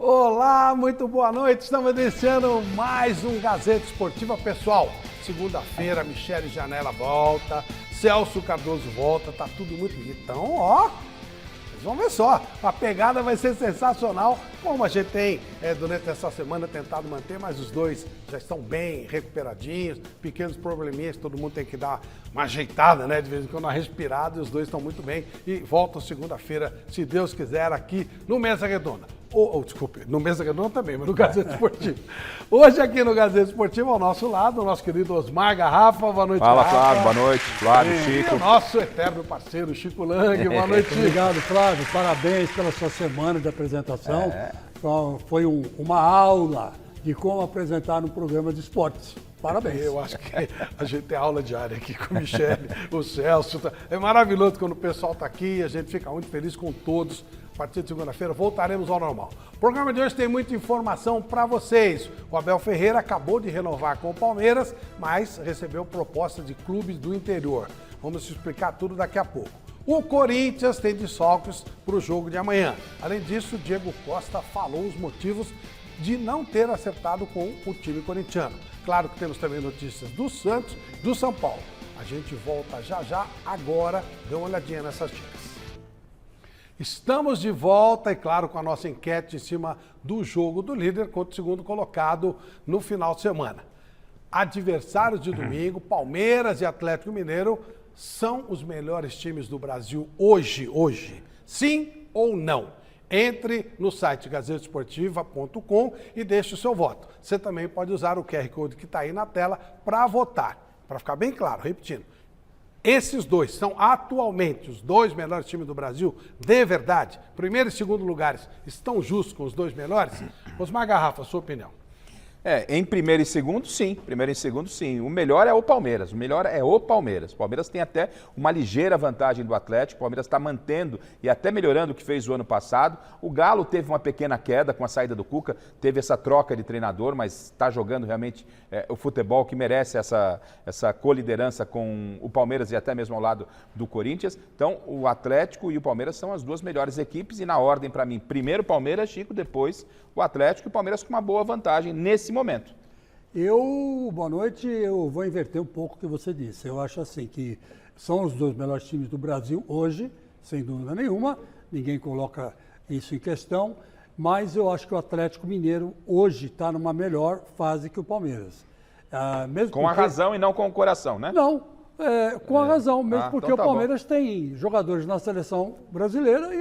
Olá, muito boa noite. Estamos iniciando mais um Gazeta Esportiva. Pessoal, segunda-feira, Michele Janela volta, Celso Cardoso volta, tá tudo muito bonito. Então, ó, vocês vão ver só, a pegada vai ser sensacional, como a gente tem durante essa semana tentado manter, mas os dois já estão bem recuperadinhos, pequenos probleminhas, todo mundo tem que dar uma ajeitada, né, de vez em quando uma respirada, e os dois estão muito bem e voltam segunda-feira, se Deus quiser, aqui no Mesa Redonda. Desculpe, no Mesa Redonda também, mas no Gazeta Esportivo. Hoje aqui no Gazeta Esportivo, ao nosso lado, o nosso querido Osmar Garrafa. Boa noite, Fala, Garrafa. Flávio. Boa noite, Flávio, Chico. E o nosso eterno parceiro, Chico Lang. Boa noite, Chico. Obrigado, Flávio. Parabéns pela sua semana de apresentação. Foi uma aula de como apresentar um programa de esportes. Parabéns. Eu acho que a gente tem aula diária aqui com o Michele, o Celso. É maravilhoso quando o pessoal está aqui, a gente fica muito feliz com todos. A partir de segunda-feira voltaremos ao normal. O programa de hoje tem muita informação para vocês. O Abel Ferreira acabou de renovar com o Palmeiras, mas recebeu proposta de clubes do interior. Vamos explicar tudo daqui a pouco. O Corinthians tem desfalques para o jogo de amanhã. Além disso, Diego Costa falou os motivos de não ter acertado com o time corintiano. Claro que temos também notícias do Santos, do São Paulo. A gente volta já, agora, dê uma olhadinha nessas dicas. Estamos de volta, e claro, com a nossa enquete em cima do jogo do líder contra o segundo colocado no final de semana. Adversários de domingo, Palmeiras e Atlético Mineiro, são os melhores times do Brasil hoje. Sim ou não? Entre no site gazetesportiva.com e deixe o seu voto. Você também pode usar o QR Code que está aí na tela para votar. Para ficar bem claro, repetindo. Esses dois são atualmente os dois melhores times do Brasil, de verdade. Primeiro e segundo lugares estão justos com os dois melhores? Osmar Garrafa, sua opinião. Em primeiro e segundo, sim. Primeiro e segundo, sim. O melhor é o Palmeiras. O Palmeiras tem até uma ligeira vantagem do Atlético. O Palmeiras está mantendo e até melhorando o que fez o ano passado. O Galo teve uma pequena queda com a saída do Cuca. Teve essa troca de treinador, mas está jogando realmente o futebol que merece essa coliderança com o Palmeiras e até mesmo ao lado do Corinthians. Então, o Atlético e o Palmeiras são as duas melhores equipes. E na ordem, para mim, primeiro o Palmeiras, Chico, depois o Atlético e o Palmeiras com uma boa vantagem nesse momento. Boa noite, eu vou inverter um pouco o que você disse. Eu acho assim que são os dois melhores times do Brasil hoje, sem dúvida nenhuma, ninguém coloca isso em questão, mas eu acho que o Atlético Mineiro hoje está numa melhor fase que o Palmeiras. Com a razão e não com o coração, né? Não, com a razão, mesmo porque então tá o Palmeiras tem jogadores na seleção brasileira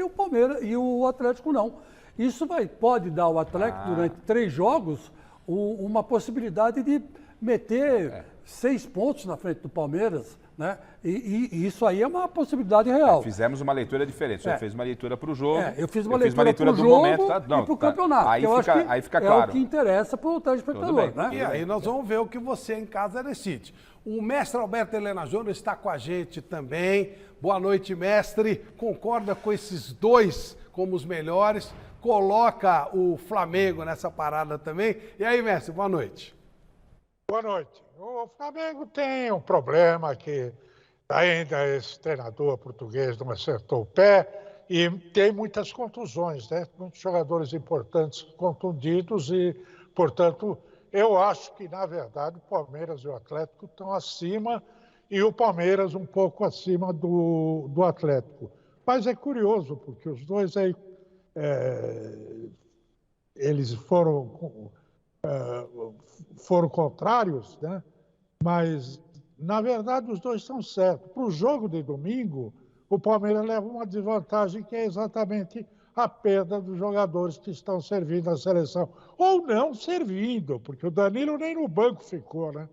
e o Atlético não. Isso pode dar ao Atlético, durante 3 jogos, uma possibilidade de meter 6 pontos na frente do Palmeiras, né? E isso aí é uma possibilidade real. Fizemos uma leitura diferente. Você fez uma leitura para o jogo. Eu fiz uma leitura para o jogo momento, tá? e para o campeonato. Aí fica claro. É o que interessa para o telespectador, né? E aí nós vamos ver o que você em casa decide. O mestre Alberto Helena Júnior está com a gente também. Boa noite, mestre. Concorda com esses dois como os melhores? Coloca o Flamengo nessa parada também. E aí, mestre, boa noite. Boa noite. O Flamengo tem um problema que ainda esse treinador português não acertou o pé e tem muitas contusões, né? Muitos jogadores importantes contundidos e, portanto, eu acho que, na verdade, o Palmeiras e o Atlético estão acima e o Palmeiras um pouco acima do Atlético. Mas é curioso, porque os dois aí eles foram contrários, né? Mas, na verdade, os dois estão certos. Para o jogo de domingo, o Palmeiras leva uma desvantagem que é exatamente a perda dos jogadores que estão servindo a seleção. Ou não servindo, porque o Danilo nem no banco ficou, né?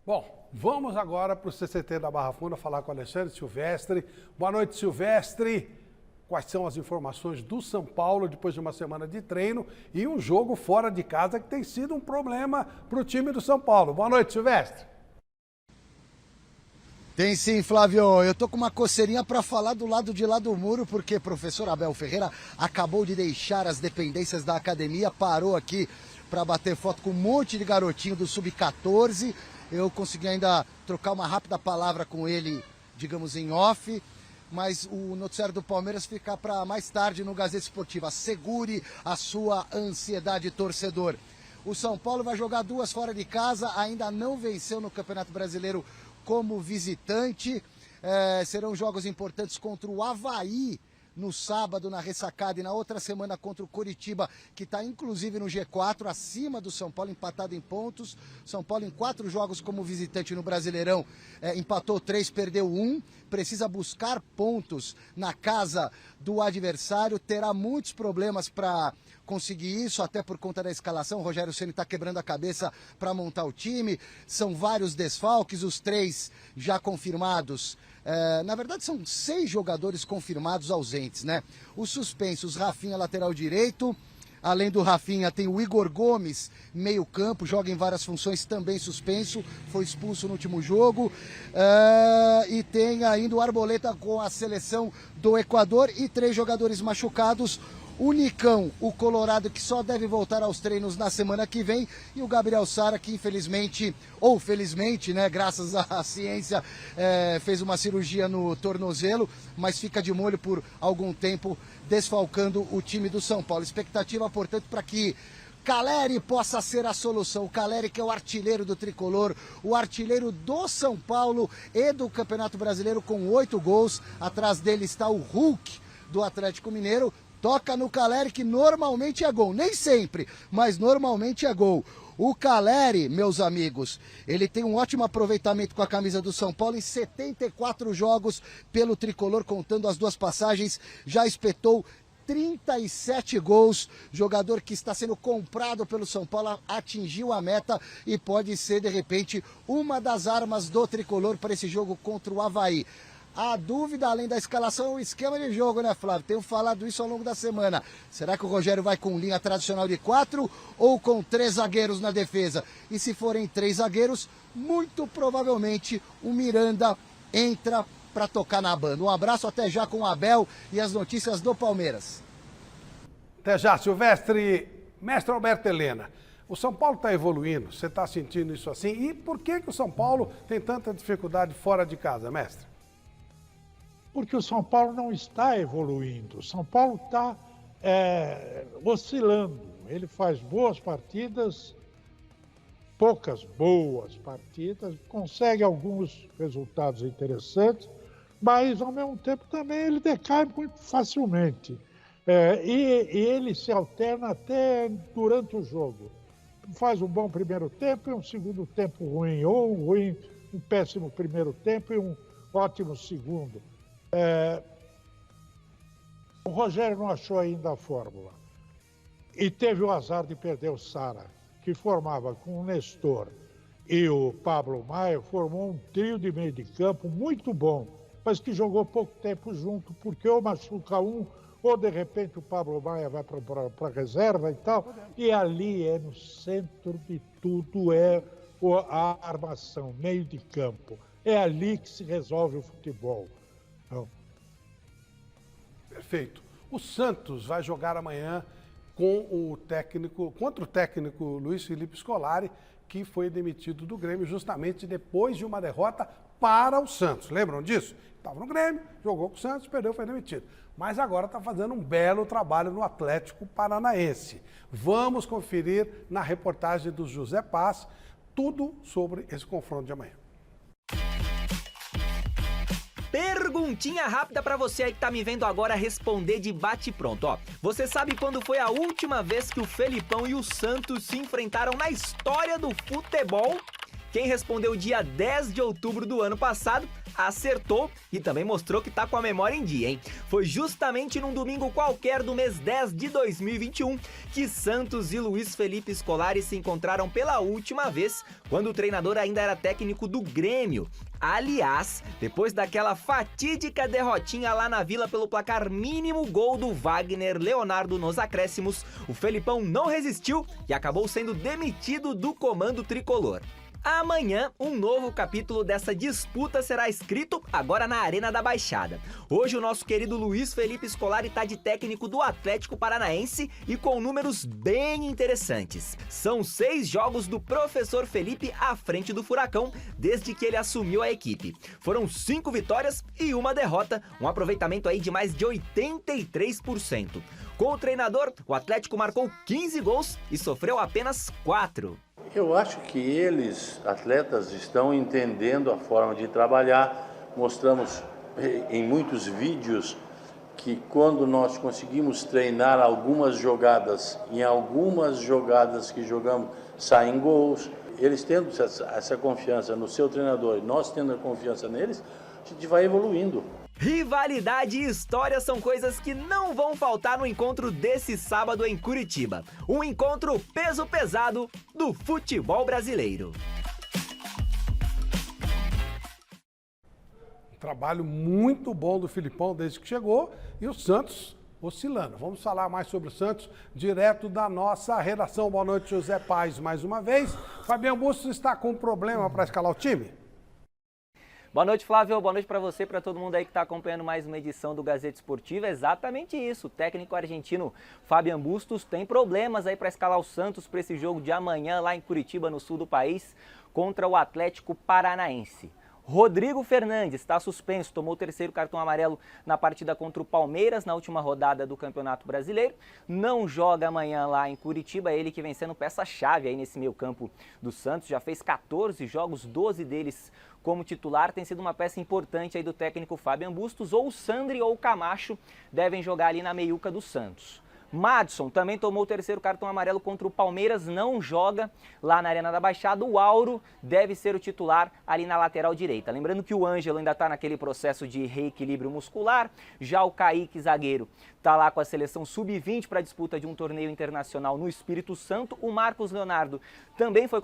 Bom, vamos agora para o CCT da Barra Funda falar com o Alexandre Silvestre. Boa noite, Silvestre. Quais são as informações do São Paulo depois de uma semana de treino e um jogo fora de casa que tem sido um problema para o time do São Paulo? Boa noite, Silvestre. Tem sim, Flávio. Eu tô com uma coceirinha para falar do lado de lá do muro, porque o professor Abel Ferreira acabou de deixar as dependências da academia, parou aqui para bater foto com um monte de garotinho do Sub-14. Eu consegui ainda trocar uma rápida palavra com ele, digamos, em off. mas o noticiário do Palmeiras fica para mais tarde no Gazeta Esportiva. Segure a sua ansiedade, torcedor. O São Paulo vai jogar 2 fora de casa, ainda não venceu no Campeonato Brasileiro como visitante. Serão jogos importantes contra o Avaí no sábado na ressacada e na outra semana contra o Coritiba, que está inclusive no G4, acima do São Paulo, empatado em pontos. São Paulo em 4 jogos como visitante no Brasileirão, empatou 3, perdeu 1, precisa buscar pontos na casa do adversário, terá muitos problemas para conseguir isso, até por conta da escalação. O Rogério Ceni está quebrando a cabeça para montar o time, são vários desfalques, os 3 já confirmados. Na verdade são 6 jogadores confirmados ausentes, né? Os suspensos, Rafinha, lateral direito. Além do Rafinha, tem o Igor Gomes, meio campo, joga em várias funções, também suspenso, foi expulso no último jogo. E tem ainda o Arboleta com a seleção do Equador e 3 jogadores machucados. O Nicão, o colorado, que só deve voltar aos treinos na semana que vem, e o Gabriel Sara, que infelizmente, ou felizmente, né, graças à ciência, fez uma cirurgia no tornozelo, mas fica de molho por algum tempo, desfalcando o time do São Paulo. Expectativa, portanto, para que Caleri possa ser a solução. O Caleri, que é o artilheiro do Tricolor, o artilheiro do São Paulo e do Campeonato Brasileiro com 8 gols. Atrás dele está o Hulk do Atlético Mineiro. Toca no Caleri, que normalmente é gol. Nem sempre, mas normalmente é gol. O Caleri, meus amigos, ele tem um ótimo aproveitamento com a camisa do São Paulo em 74 jogos pelo Tricolor, contando as 2 passagens, já espetou 37 gols, jogador que está sendo comprado pelo São Paulo, atingiu a meta e pode ser, de repente, uma das armas do Tricolor para esse jogo contra o Avaí. A dúvida, além da escalação, é o esquema de jogo, né, Flávio? Tenho falado isso ao longo da semana. Será que o Rogério vai com linha tradicional de 4 ou com 3 zagueiros na defesa? E se forem 3 zagueiros, muito provavelmente o Miranda entra para tocar na banda. Um abraço, até já com o Abel e as notícias do Palmeiras. Até já, Silvestre. Mestre Alberto Helena, o São Paulo está evoluindo, você está sentindo isso assim? E por que o São Paulo tem tanta dificuldade fora de casa, mestre? Porque o São Paulo não está evoluindo. O São Paulo está oscilando. Ele faz boas partidas, poucas boas partidas, consegue alguns resultados interessantes, mas ao mesmo tempo também ele decai muito facilmente. E ele se alterna até durante o jogo. Faz um bom primeiro tempo e um segundo tempo ruim, ou um péssimo primeiro tempo e um ótimo segundo. O Rogério não achou ainda a fórmula. E teve o azar de perder o Sara, que formava com o Nestor e o Pablo Maia, formou um trio de meio de campo muito bom, mas que jogou pouco tempo junto, porque ou machuca um, ou de repente o Pablo Maia vai para a reserva e tal. E ali no centro de tudo a armação, meio de campo. É ali que se resolve o futebol. Perfeito. O Santos vai jogar amanhã contra o técnico Luiz Felipe Scolari, que foi demitido do Grêmio justamente depois de uma derrota para o Santos. Lembram disso? Estava no Grêmio, jogou com o Santos, perdeu, foi demitido. Mas agora está fazendo um belo trabalho no Atlético Paranaense. Vamos conferir na reportagem do José Paz tudo sobre esse confronto de amanhã. Perguntinha rápida pra você aí que tá me vendo agora responder de bate-pronto, ó. Você sabe quando foi a última vez que o Felipão e o Santos se enfrentaram na história do futebol? Quem respondeu dia 10 de outubro do ano passado acertou e também mostrou que tá com a memória em dia, hein? Foi justamente num domingo qualquer do mês 10 de 2021 que Santos e Luiz Felipe Scolari se encontraram pela última vez, quando o treinador ainda era técnico do Grêmio. Aliás, depois daquela fatídica derrotinha lá na Vila pelo placar mínimo gol do Wagner Leonardo nos acréscimos, o Felipão não resistiu e acabou sendo demitido do comando tricolor. Amanhã, um novo capítulo dessa disputa será escrito agora na Arena da Baixada. Hoje, o nosso querido Luiz Felipe Scolari está de técnico do Atlético Paranaense e com números bem interessantes. São 6 jogos do professor Felipe à frente do Furacão desde que ele assumiu a equipe. Foram 5 vitórias e 1 derrota, um aproveitamento aí de mais de 83%. Com o treinador, o Atlético marcou 15 gols e sofreu apenas 4. Eu acho que eles, atletas, estão entendendo a forma de trabalhar. Mostramos em muitos vídeos que quando nós conseguimos treinar algumas jogadas, em algumas jogadas que jogamos, saem gols. Eles tendo essa confiança no seu treinador e nós tendo a confiança neles, a gente vai evoluindo. Rivalidade e história são coisas que não vão faltar no encontro desse sábado em Curitiba. Um encontro peso pesado do futebol brasileiro. Um trabalho muito bom do Filipão desde que chegou e o Santos oscilando. Vamos falar mais sobre o Santos direto da nossa redação. Boa noite, José Paes, mais uma vez. Fabiano Bustos está com problema para escalar o time? Boa noite, Flávio. Boa noite para você, para todo mundo aí que está acompanhando mais uma edição do Gazeta Esportiva. Exatamente isso. O técnico argentino Fabian Bustos tem problemas aí para escalar o Santos para esse jogo de amanhã lá em Curitiba, no sul do país, contra o Atlético Paranaense. Rodrigo Fernandes está suspenso, tomou o 3º cartão amarelo na partida contra o Palmeiras na última rodada do Campeonato Brasileiro. Não joga amanhã lá em Curitiba, ele que vem sendo peça-chave aí nesse meio campo do Santos. Já fez 14 jogos, 12 deles como titular. Tem sido uma peça importante aí do técnico Fabian Bustos. Ou o Sandri ou o Camacho devem jogar ali na meiuca do Santos. Madison também tomou o 3º cartão amarelo contra o Palmeiras, não joga lá na Arena da Baixada. O Auro deve ser o titular ali na lateral direita. Lembrando que o Ângelo ainda está naquele processo de reequilíbrio muscular, já o Kaique, zagueiro, está lá com a seleção sub-20 para a disputa de um torneio internacional no Espírito Santo. O Marcos Leonardo também foi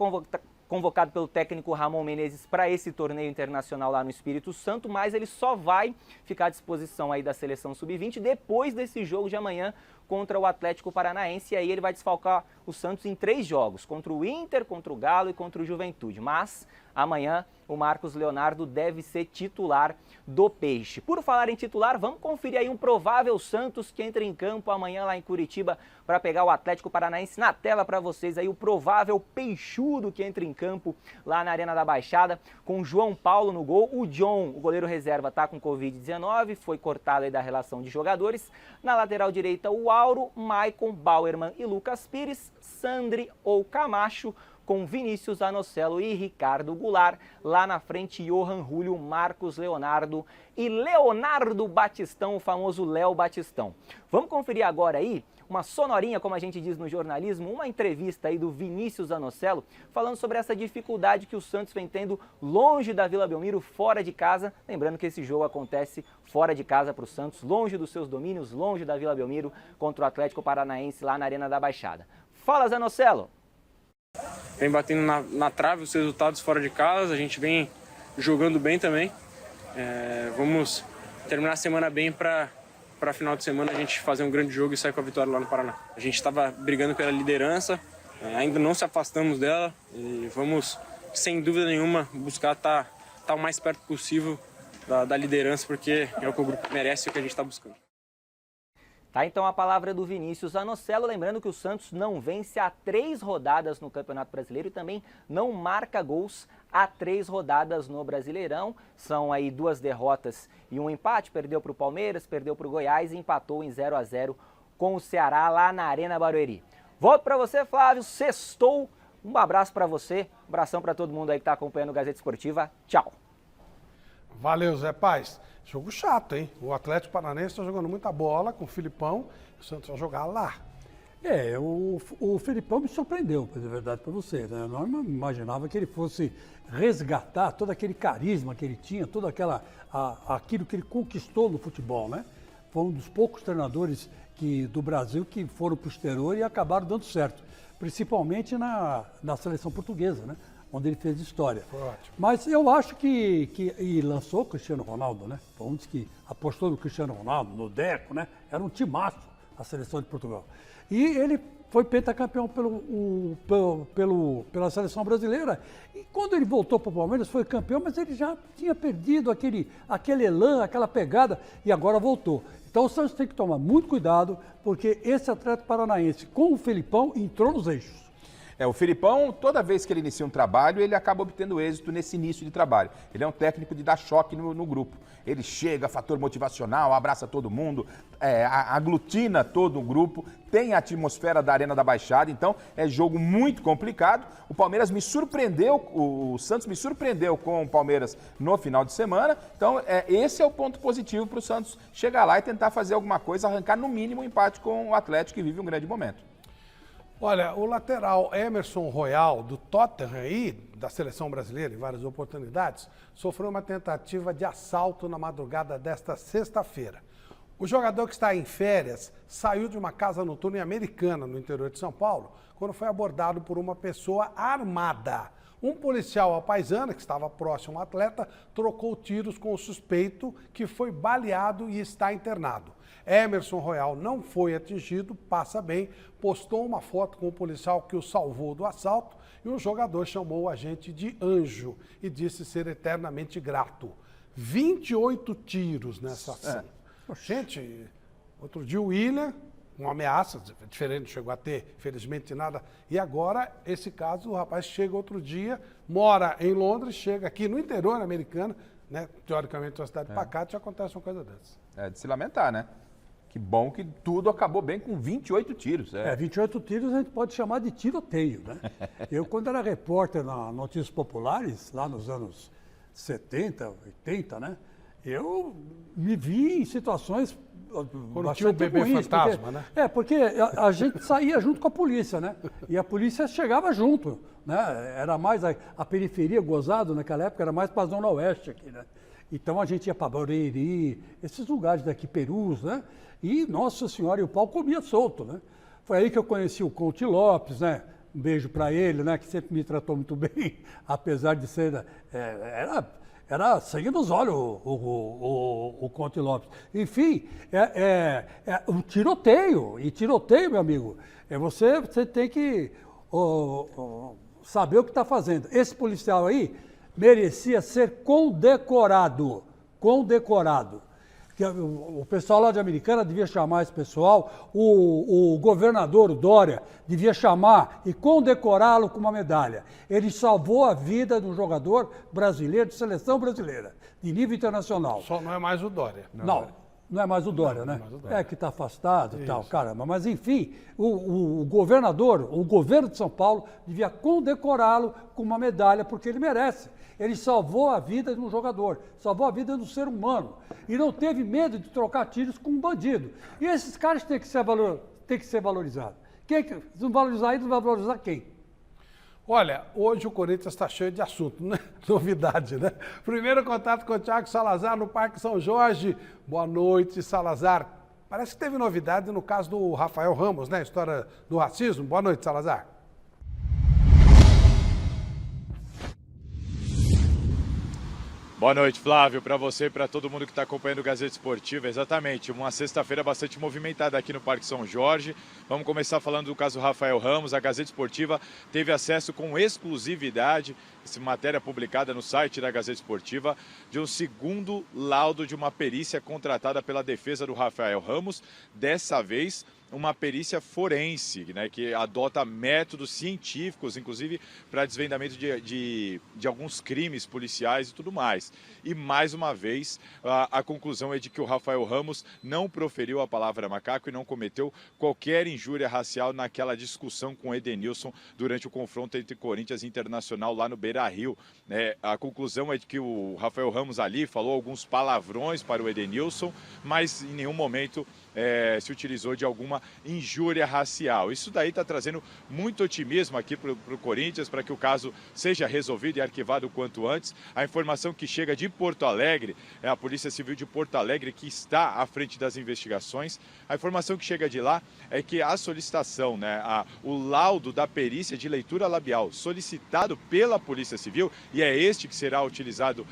convocado pelo técnico Ramon Menezes para esse torneio internacional lá no Espírito Santo, mas ele só vai ficar à disposição aí da seleção sub-20 depois desse jogo de amanhã contra o Atlético Paranaense, e aí ele vai desfalcar o Santos em 3 jogos, contra o Inter, contra o Galo e contra o Juventude. Mas amanhã o Marcos Leonardo deve ser titular do Peixe. Por falar em titular, vamos conferir aí um provável Santos que entra em campo amanhã lá em Curitiba para pegar o Atlético Paranaense. Na tela para vocês aí o provável Peixudo que entra em campo lá na Arena da Baixada, com João Paulo no gol. O John, o goleiro reserva, está com Covid-19, foi cortado aí da relação de jogadores. Na lateral direita, o Auro, Maicon, Bauerman e Lucas Pires, Sandri ou Camacho, com Vinícius Anocelo e Ricardo Goulart. Lá na frente, Johan Julio, Marcos Leonardo e Leonardo Batistão, o famoso Léo Batistão. Vamos conferir agora aí uma sonorinha, como a gente diz no jornalismo, uma entrevista aí do Vinícius Anocelo, falando sobre essa dificuldade que o Santos vem tendo longe da Vila Belmiro, fora de casa. Lembrando que esse jogo acontece fora de casa para o Santos, longe dos seus domínios, longe da Vila Belmiro, contra o Atlético Paranaense lá na Arena da Baixada. Fala, Zanocelo! Vem batendo na trave os resultados fora de casa, a gente vem jogando bem também. Vamos terminar a semana bem para final de semana a gente fazer um grande jogo e sair com a vitória lá no Paraná. A gente estava brigando pela liderança, ainda não se afastamos dela e vamos, sem dúvida nenhuma, buscar estar o mais perto possível da liderança, porque é o que o grupo merece e o que a gente está buscando. Tá, então a palavra do Vinícius Anocelo, lembrando que o Santos não vence há 3 rodadas no Campeonato Brasileiro e também não marca gols há 3 rodadas no Brasileirão. São aí 2 derrotas e um empate, perdeu para o Palmeiras, perdeu para o Goiás e empatou em 0-0 com o Ceará lá na Arena Barueri. Volto para você, Flávio, sextou, um abraço para você, um abração para todo mundo aí que está acompanhando o Gazeta Esportiva, tchau. Valeu, Zé Paes. Jogo chato, hein? O Atlético Paranaense está jogando muita bola com o Filipão. O Santos vai jogar lá. O Filipão me surpreendeu, para dizer a verdade para você, né? Eu não imaginava que ele fosse resgatar todo aquele carisma que ele tinha, todo aquilo que ele conquistou no futebol, né? Foi um dos poucos treinadores do Brasil que foram para o exterior e acabaram dando certo, principalmente na seleção portuguesa, né? Onde ele fez história. Foi ótimo. Mas eu acho que lançou o Cristiano Ronaldo, né? Foi um dos que apostou no Cristiano Ronaldo, no Deco, né? Era um timaço a seleção de Portugal. E ele foi pentacampeão pela seleção brasileira. E quando ele voltou para o Palmeiras, foi campeão, mas ele já tinha perdido aquele elan, aquela pegada, e agora voltou. Então o Santos tem que tomar muito cuidado, porque esse atleta paranaense, com o Felipão, entrou nos eixos. O Felipão, toda vez que ele inicia um trabalho, ele acaba obtendo êxito nesse início de trabalho. Ele é um técnico de dar choque no grupo. Ele chega, fator motivacional, abraça todo mundo, aglutina todo o grupo, tem a atmosfera da Arena da Baixada, então é jogo muito complicado. O Palmeiras me surpreendeu, o Santos me surpreendeu com o Palmeiras no final de semana, então esse é o ponto positivo para o Santos chegar lá e tentar fazer alguma coisa, arrancar no mínimo um empate com o Atlético, que vive um grande momento. Olha, o lateral Emerson Royal, do Tottenham aí, da seleção brasileira, em várias oportunidades, sofreu uma tentativa de assalto na madrugada desta sexta-feira. O jogador, que está em férias, saiu de uma casa noturna em Americana, no interior de São Paulo, quando foi abordado por uma pessoa armada. Um policial à paisana, que estava próximo ao atleta, trocou tiros com o suspeito, que foi baleado e está internado. Emerson Royal não foi atingido, passa bem, postou uma foto com o policial que o salvou do assalto e o jogador chamou o agente de anjo e disse ser eternamente grato. 28 tiros nessa ação. Gente, outro dia o William, uma ameaça, diferente, não chegou a ter, felizmente nada. E agora, esse caso, o rapaz chega outro dia, mora em Londres, chega aqui no interior americano, né, teoricamente uma cidade pacata, já acontece uma coisa dessa. É de se lamentar, né? Que bom que tudo acabou bem com 28 tiros. 28 tiros a gente pode chamar de tiroteio, né? Eu, quando era repórter na Notícias Populares, lá nos anos 70, 80, né? Eu me vi em situações quando tinha o bebê ruins, fantasma, né? Porque a gente saía junto com a polícia, né? E a polícia chegava junto, né? Era mais a periferia, Gozado, naquela época, era mais para a Zona Oeste aqui, né? Então a gente ia para Barueri, esses lugares daqui, Perus, né? E, nossa senhora, e o pau comia solto, né? Foi aí que eu conheci o Conte Lopes, né? Um beijo para ele, né? Que sempre me tratou muito bem, apesar de ser... Era sangue nos olhos o Conte Lopes. Enfim, um tiroteio. E tiroteio, meu amigo, você tem que saber o que está fazendo. Esse policial aí merecia ser condecorado. Condecorado. O pessoal lá de Americana devia chamar esse pessoal, o governador, o Dória, devia chamar e condecorá-lo com uma medalha. Ele salvou a vida de um jogador brasileiro, de seleção brasileira, de nível internacional. Só não é mais o Dória. Não é mais o Dória, né? Mais o Dória. É que está afastado e tal, caramba. Mas, enfim, o governador, o governo de São Paulo, devia condecorá-lo com uma medalha, porque ele merece. Ele salvou a vida de um jogador, salvou a vida de um ser humano. E não teve medo de trocar tiros com um bandido. E esses caras têm que ser valorizados. Se não valorizar eles, vai valorizar quem? Olha, hoje o Corinthians está cheio de assunto, né? Novidade, né? Primeiro contato com o Thiago Salazar no Parque São Jorge. Boa noite, Salazar. Parece que teve novidade no caso do Rafael Ramos, né? A história do racismo. Boa noite, Salazar. Boa noite, Flávio, para você e para todo mundo que está acompanhando o Gazeta Esportiva. Exatamente, uma sexta-feira bastante movimentada aqui no Parque São Jorge. Vamos começar falando do caso Rafael Ramos. A Gazeta Esportiva teve acesso com exclusividade, essa matéria publicada no site da Gazeta Esportiva, de um segundo laudo de uma perícia contratada pela defesa do Rafael Ramos, dessa vez uma perícia forense, né, que adota métodos científicos, inclusive para desvendamento de alguns crimes policiais e tudo mais. E, mais uma vez, a conclusão é de que o Rafael Ramos não proferiu a palavra macaco e não cometeu qualquer injúria racial naquela discussão com o Edenilson durante o confronto entre Corinthians e Internacional lá no Beira-Rio. A conclusão é de que o Rafael Ramos ali falou alguns palavrões para o Edenilson, mas em nenhum momento se utilizou de alguma injúria racial. Isso daí está trazendo muito otimismo aqui para o Corinthians, para que o caso seja resolvido e arquivado o quanto antes. A informação que chega de Porto Alegre, é a Polícia Civil de Porto Alegre que está à frente das investigações. A informação que chega de lá é que a solicitação, o laudo da perícia de leitura labial solicitado pela Polícia Civil, e é este que será utilizado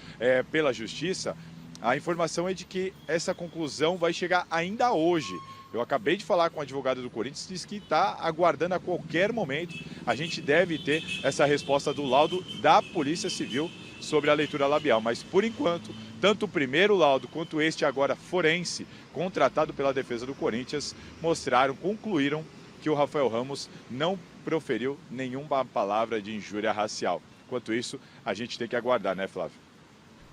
pela Justiça, a informação é de que essa conclusão vai chegar ainda hoje. Eu acabei de falar com o advogado do Corinthians, disse que está aguardando a qualquer momento. A gente deve ter essa resposta do laudo da Polícia Civil sobre a leitura labial. Mas, por enquanto, tanto o primeiro laudo quanto este agora forense, contratado pela defesa do Corinthians, concluíram que o Rafael Ramos não proferiu nenhuma palavra de injúria racial. Enquanto isso, a gente tem que aguardar, né, Flávio?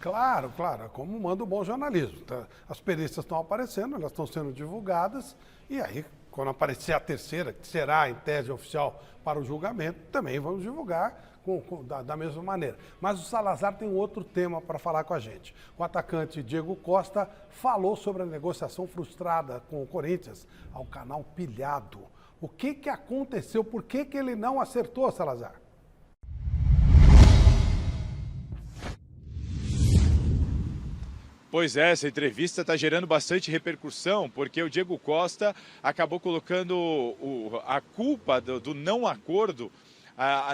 Claro, claro, é como manda o bom jornalismo. Tá? As perícias estão aparecendo, elas estão sendo divulgadas, e aí, quando aparecer a terceira, que será em tese oficial para o julgamento, também vamos divulgar da mesma maneira. Mas o Salazar tem um outro tema para falar com a gente. O atacante Diego Costa falou sobre a negociação frustrada com o Corinthians ao canal Pilhado. O que aconteceu? Por que ele não acertou, Salazar? Pois é, essa entrevista está gerando bastante repercussão, porque o Diego Costa acabou colocando a culpa do não acordo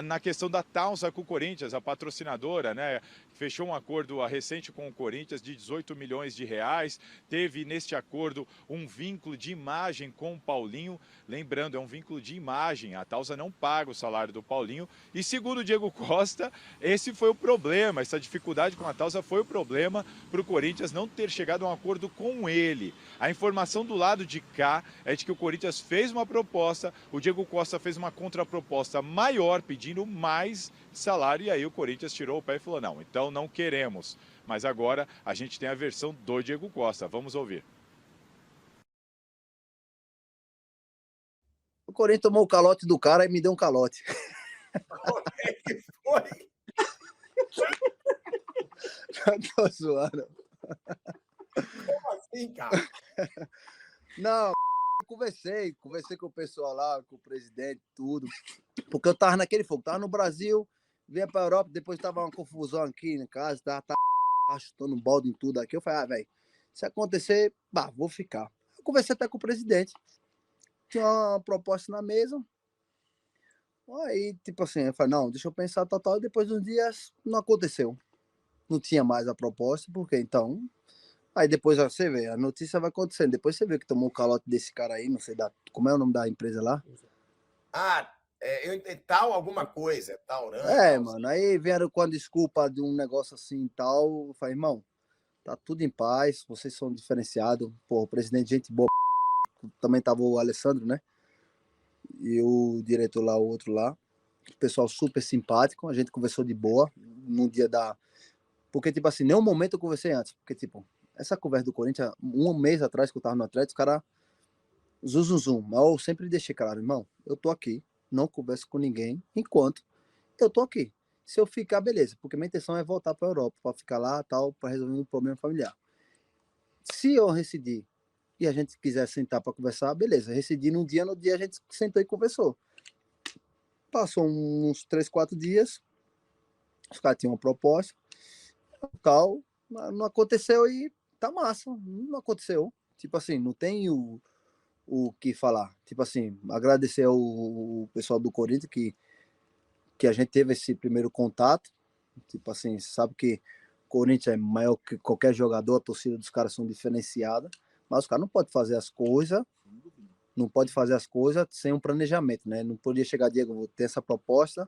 na questão da Tausa com o Corinthians, a patrocinadora, né? Fechou um acordo recente com o Corinthians de 18 milhões de reais, teve neste acordo um vínculo de imagem com o Paulinho, lembrando, é um vínculo de imagem, a Tausa não paga o salário do Paulinho, e segundo o Diego Costa, esse foi o problema, essa dificuldade com a Tausa foi o problema para o Corinthians não ter chegado a um acordo com ele. A informação do lado de cá é de que o Corinthians fez uma proposta, o Diego Costa fez uma contraproposta maior, pedindo mais salário, e aí o Corinthians tirou o pé e falou, não, então não queremos. Mas agora a gente tem a versão do Diego Costa. Vamos ouvir. O Corinthians tomou o calote do cara e me deu um calote. Como é que foi? Não tô zoando. Como assim, cara? Não, eu conversei com o pessoal lá, com o presidente, tudo. Porque eu tava naquele fogo, tava no Brasil, vinha pra Europa, depois tava uma confusão aqui em casa, tava chutando um balde em tudo aqui. Eu falei, velho, se acontecer, vou ficar. Eu conversei até com o presidente. Tinha uma proposta na mesa. Aí, tipo assim, eu falei, não, deixa eu pensar, tal, e depois de uns dias não aconteceu. Não tinha mais a proposta, porque então... Aí depois você vê, a notícia vai acontecendo. Depois você vê que tomou o calote desse cara aí, não sei, como é o nome da empresa lá? Eu entendi, tal alguma coisa, tal, né? Mano, aí vieram com a desculpa de um negócio assim e tal. Eu falei, irmão, tá tudo em paz, vocês são diferenciados. Pô, o presidente, gente boa, também tava o Alessandro, né? E o diretor lá, o outro lá. Pessoal super simpático, a gente conversou de boa no dia da... Porque, tipo assim, nenhum momento eu conversei antes. Porque, tipo, essa conversa do Corinthians, um mês atrás que eu tava no Atlético, os caras... Zum. Mas eu sempre deixei claro, irmão, eu tô aqui, não converso com ninguém, enquanto eu tô aqui. Se eu ficar, beleza, porque minha intenção é voltar pra Europa, pra ficar lá, tal, pra resolver um problema familiar. Se eu residir e a gente quiser sentar pra conversar, beleza, residir no dia a gente sentou e conversou. Passou uns 3, 4 dias, os caras tinham uma proposta, tal, não aconteceu e tá massa, não aconteceu. Tipo assim, não tem o que falar. Tipo assim, agradecer ao pessoal do Corinthians que a gente teve esse primeiro contato. Tipo assim, sabe que o Corinthians é maior que qualquer jogador, a torcida dos caras são diferenciada, mas os caras não podem fazer as coisas, sem um planejamento, né? Não podia chegar, Diego, vou ter essa proposta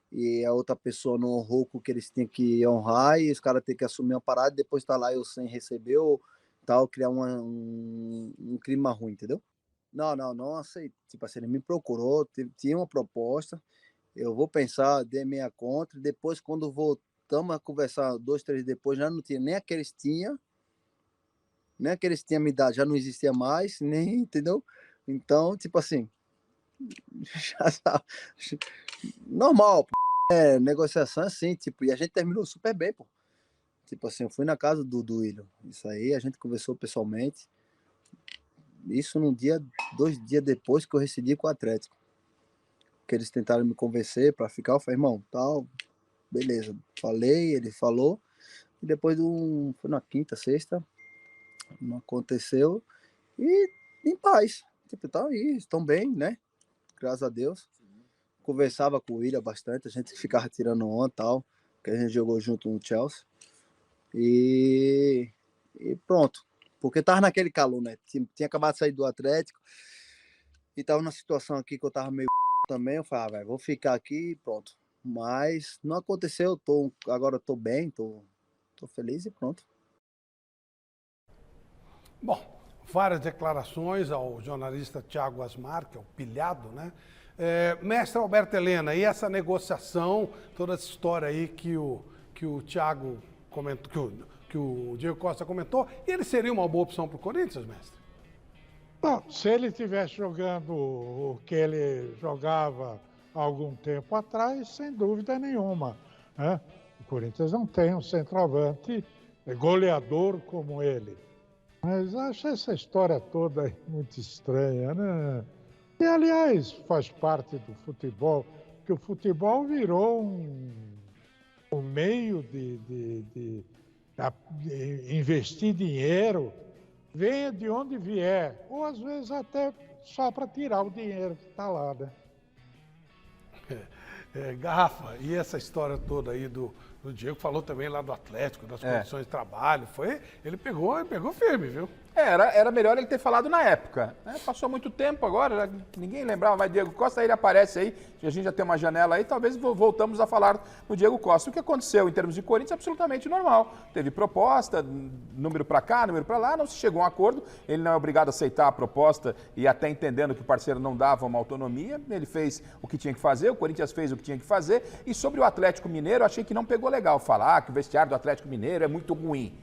e a outra pessoa não honrou o que eles têm que honrar e os caras têm que assumir uma parada e depois tá lá eu sem receber ou tal, criar um clima ruim, entendeu? Não aceito. Tipo assim, ele me procurou, tinha uma proposta, eu vou pensar, dei meia contra, depois quando voltamos a conversar 2, 3 dias depois, já não tinha nem aqueles tinha me dado, já não existia mais, nem, entendeu? Então, tipo assim, já sabe, normal, pô. Negociação assim, tipo, e a gente terminou super bem, pô. Tipo assim, eu fui na casa do Willian, isso aí, a gente conversou pessoalmente, isso num dia, 2 dias depois que eu rescindi com o Atlético. Que eles tentaram me convencer para ficar, eu falei, irmão, tal, beleza. Falei, ele falou, e depois foi na quinta, sexta, não aconteceu, e em paz. Tipo, tá aí, estão bem, né? Graças a Deus. Conversava com o Willian bastante, a gente ficava tirando onda e tal, que a gente jogou junto no Chelsea. E pronto. Porque tava naquele calor, né? Tinha acabado de sair do Atlético e tava numa situação aqui que eu tava meio também. Eu falei, velho, vou ficar aqui e pronto. Mas não aconteceu, agora eu tô bem, tô feliz e pronto. Bom, várias declarações ao jornalista Thiago Asmar, que é o pilhado, né? Mestre Alberto Helena, e essa negociação, toda essa história aí que o Thiago comentou, que o Diego Costa comentou, ele seria uma boa opção para o Corinthians, mestre? Não, se ele estivesse jogando o que ele jogava há algum tempo atrás, sem dúvida nenhuma, né? O Corinthians não tem um centroavante goleador como ele. Mas acho essa história toda muito estranha, né? E, aliás, faz parte do futebol, que o futebol virou um meio de investir dinheiro, venha de onde vier, ou às vezes até só para tirar o dinheiro que está lá, né? Garrafa, e essa história toda aí do Diego, falou também lá do Atlético, das condições de trabalho, ele pegou firme, viu? Era melhor ele ter falado na época, né? Passou muito tempo agora, ninguém lembrava, mas Diego Costa, aí ele aparece aí, a gente já tem uma janela aí, talvez voltamos a falar no Diego Costa. O que aconteceu em termos de Corinthians é absolutamente normal. Teve proposta, número para cá, número para lá, não se chegou a um acordo, ele não é obrigado a aceitar a proposta e até entendendo que o parceiro não dava uma autonomia, ele fez o que tinha que fazer, o Corinthians fez o que tinha que fazer, e sobre o Atlético Mineiro, achei que não pegou legal falar que o vestiário do Atlético Mineiro é muito ruim.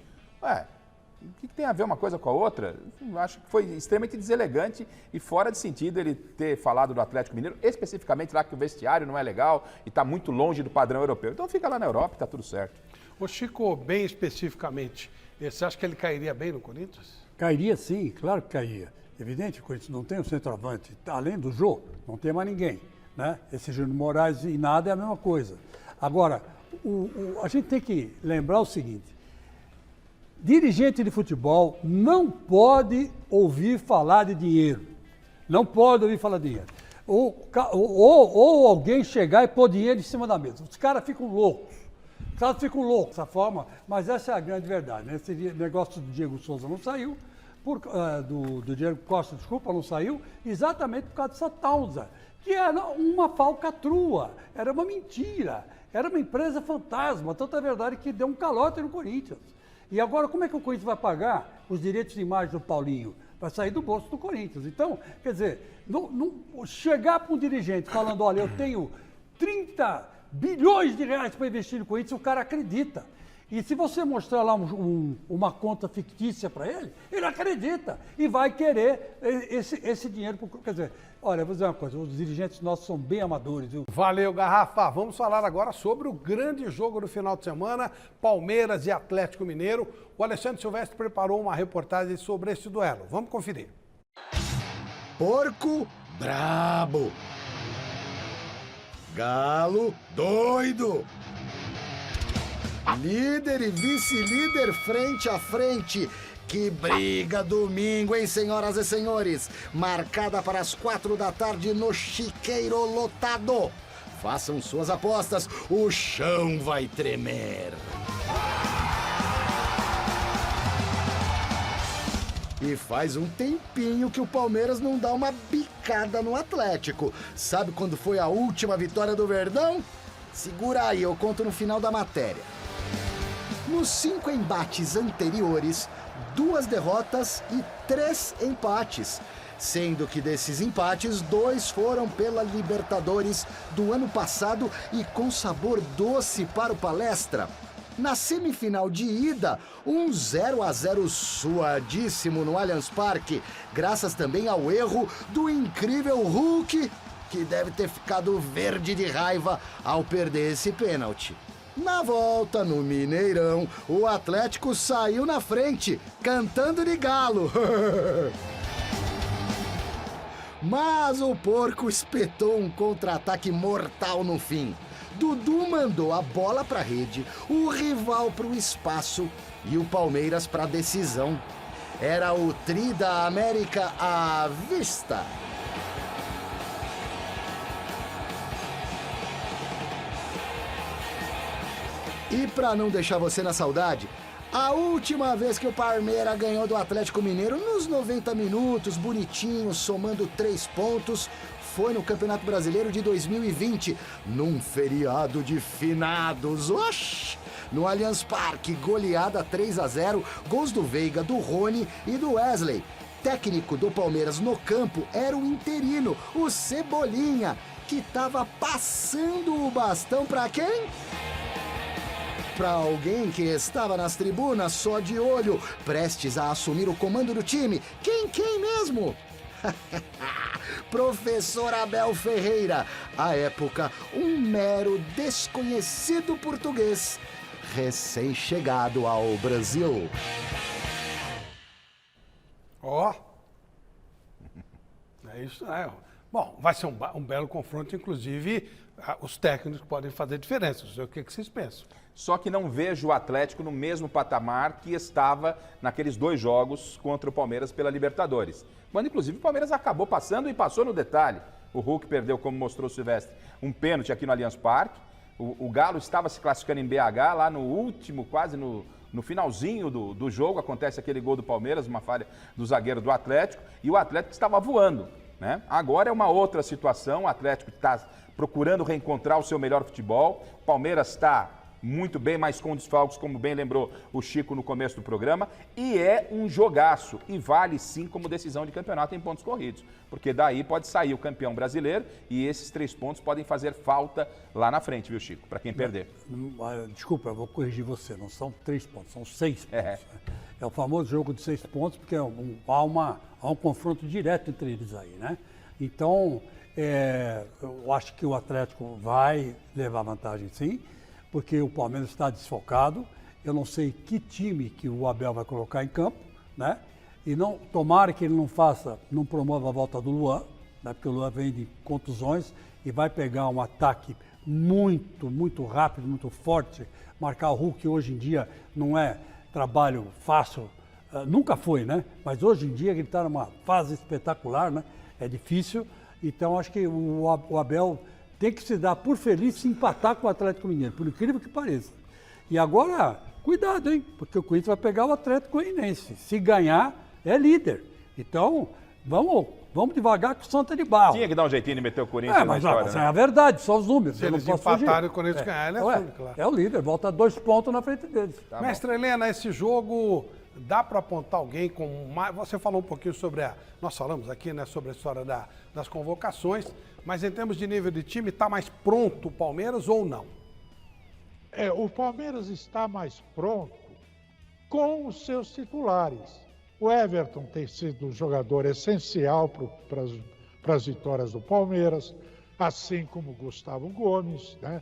O que tem a ver uma coisa com a outra? Eu acho que foi extremamente deselegante e fora de sentido ele ter falado do Atlético Mineiro, especificamente lá que o vestiário não é legal e está muito longe do padrão europeu. Então fica lá na Europa e está tudo certo. Ô Chico, bem especificamente, você acha que ele cairia bem no Corinthians? Cairia sim, claro que cairia. Evidente que o Corinthians não tem um centroavante, além do Jô, não tem mais ninguém, né? Esse Júnior Moraes e nada é a mesma coisa. Agora, a gente tem que lembrar o seguinte, dirigente de futebol não pode ouvir falar de dinheiro. Não pode ouvir falar de dinheiro. Ou alguém chegar e pôr dinheiro em cima da mesa. Os caras ficam loucos. Os caras ficam loucos dessa forma, mas essa é a grande verdade, né? Esse negócio do Diego Souza não saiu, do Diego Costa, desculpa, não saiu, exatamente por causa dessa Tausa, que era uma falcatrua, era uma mentira, era uma empresa fantasma, tanto é verdade que deu um calote no Corinthians. E agora, como é que o Corinthians vai pagar os direitos de imagem do Paulinho? Vai sair do bolso do Corinthians. Então, quer dizer, chegar para um dirigente falando, olha, eu tenho 30 bilhões de reais para investir no Corinthians, o cara acredita. E se você mostrar lá uma conta fictícia para ele, ele acredita e vai querer esse dinheiro. Quer dizer, olha, vou dizer uma coisa, os dirigentes nossos são bem amadores, viu? Valeu, Garrafa. Vamos falar agora sobre o grande jogo do final de semana, Palmeiras e Atlético Mineiro. O Alexandre Silvestre preparou uma reportagem sobre esse duelo. Vamos conferir. Porco brabo. Galo doido. Líder e vice-líder frente a frente. Que briga domingo, hein, senhoras e senhores? Marcada para as 4 da tarde no Chiqueiro lotado. Façam suas apostas, o chão vai tremer. E faz um tempinho que o Palmeiras não dá uma bicada no Atlético. Sabe quando foi a última vitória do Verdão? Segura aí, eu conto no final da matéria. Nos 5 embates anteriores, 2 derrotas e 3 empates. Sendo que desses empates, 2 foram pela Libertadores do ano passado e com sabor doce para o Palestra. Na semifinal de ida, um 0-0 suadíssimo no Allianz Parque, graças também ao erro do incrível Hulk, que deve ter ficado verde de raiva ao perder esse pênalti. Na volta, no Mineirão, o Atlético saiu na frente, cantando de galo. Mas o porco espetou um contra-ataque mortal no fim. Dudu mandou a bola para a rede, o rival para o espaço e o Palmeiras para a decisão. Era o tri da América à vista. E para não deixar você na saudade, A última vez que o Palmeiras ganhou do Atlético Mineiro, nos 90 minutos, bonitinho, somando 3 pontos, foi no Campeonato Brasileiro de 2020, num feriado de finados. Oxi! No Allianz Parque, goleada 3-0, gols do Veiga, do Rony e do Wesley. Técnico do Palmeiras no campo era o interino, o Cebolinha, que estava passando o bastão para quem? Para alguém que estava nas tribunas só de olho, prestes a assumir o comando do time. Quem mesmo? Professor Abel Ferreira, à época um mero desconhecido português, recém-chegado ao Brasil. Ó. É isso, né? Bom, vai ser um belo confronto, inclusive os técnicos podem fazer diferença. Não sei o que vocês pensam. Só que não vejo o Atlético no mesmo patamar que estava naqueles 2 jogos contra o Palmeiras pela Libertadores. Quando, inclusive, o Palmeiras acabou passando e passou no detalhe. O Hulk perdeu, como mostrou o Silvestre, um pênalti aqui no Allianz Parque. O Galo estava se classificando em BH, lá no último, quase no finalzinho do jogo, acontece aquele gol do Palmeiras, uma falha do zagueiro do Atlético, e o Atlético estava voando, né? Agora é uma outra situação, o Atlético está procurando reencontrar o seu melhor futebol, o Palmeiras está muito bem, mas com desfalques, como bem lembrou o Chico no começo do programa, e é um jogaço, e vale sim como decisão de campeonato em pontos corridos, porque daí pode sair o campeão brasileiro e esses 3 pontos podem fazer falta lá na frente, viu, Chico, para quem perder. Desculpa, eu vou corrigir você, não são 3 pontos, são 6 pontos. É o famoso jogo de 6 pontos, porque há um confronto direto entre eles aí, né? Então, eu acho que o Atlético vai levar vantagem sim, porque o Palmeiras está desfocado. Eu não sei que time que o Abel vai colocar em campo, né? E não, tomara que ele não promova a volta do Luan, né? Porque o Luan vem de contusões e vai pegar um ataque muito rápido, muito forte. Marcar o Hulk hoje em dia não é trabalho fácil, nunca foi, né? Mas hoje em dia ele está numa fase espetacular, né? É difícil, então acho que o Abel tem que se dar por feliz se empatar com o Atlético Mineiro, por incrível que pareça. E agora, cuidado, hein? Porque o Corinthians vai pegar o Atlético Goianiense. Se ganhar, é líder. Então, vamos devagar com o Santa de Barro. Tinha que dar um jeitinho de meter o Corinthians na história, mas né? é a verdade, só os números. Se eles empatarem e o Corinthians ganhar, ele é fundo, claro. É o líder, volta 2 pontos na frente deles. Tá Mestre Helena, esse jogo dá para apontar alguém com mais... Você falou um pouquinho sobre nós falamos aqui, né, sobre a história das convocações, mas em termos de nível de time, está mais pronto o Palmeiras ou não? O Palmeiras está mais pronto com os seus titulares. O Everton tem sido um jogador essencial para as vitórias do Palmeiras, assim como o Gustavo Gomes, né?